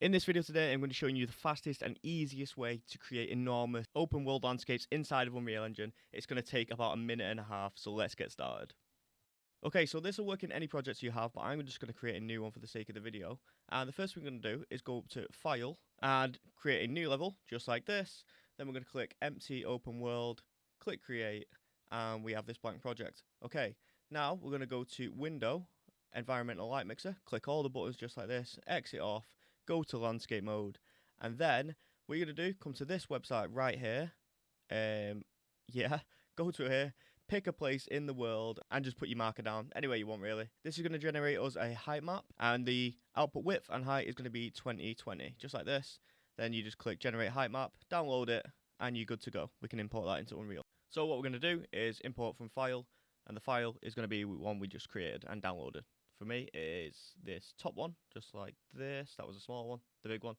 In this video today, I'm going to be showing you the fastest and easiest way to create enormous open world landscapes inside of Unreal Engine. It's going to take about a minute and a half, so let's get started. Okay, so this will work in any projects you have, but I'm just going to create a new one for the sake of the video. And the first thing we're going to do is go up to File and create a new level, just like this. Then we're going to click Empty Open World, click Create, and we have this blank project. Okay, now we're going to go to Window, Environmental Light Mixer, click all the buttons just like this, exit off, go to landscape mode, and then what you're going to do, come to this website right here, go to here, pick a place in the world, and just put your marker down anywhere you want really. This is going to generate us a height map, and the output width and height is going to be 2020, just like this. Then you just click generate height map, download it, and you're good to go. We can import that into Unreal. So what we're going to do is import from file, and the file is going to be one we just created and downloaded. For me, it is this top one, just like this. That was a small one, the big one.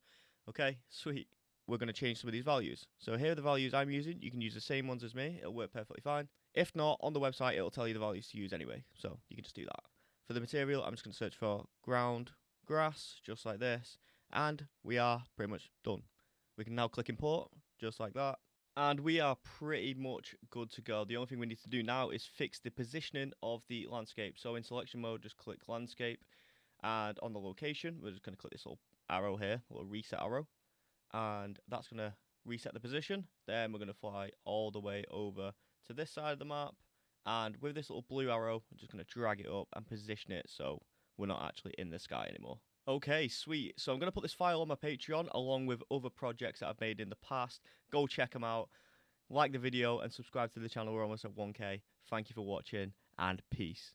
Okay, sweet. We're going to change some of these values. So here are the values I'm using. You can use the same ones as me. It'll work perfectly fine. If not, on the website, it'll tell you the values to use anyway. So you can just do that. For the material, I'm just going to search for ground grass, just like this. And we are pretty much done. We can now click import, just like that. And we are pretty much good to go. The only thing we need to do now is fix the positioning of the landscape. So in selection mode, just click landscape. And on the location, we're just going to click this little arrow here, little reset arrow. And that's going to reset the position. Then we're going to fly all the way over to this side of the map. And with this little blue arrow, I'm just going to drag it up and position it so we're not actually in the sky anymore. Okay, sweet. So I'm going to put this file on my Patreon along with other projects that I've made in the past. Go check them out. Like the video and subscribe to the channel. We're almost at 1K. Thank you for watching and peace.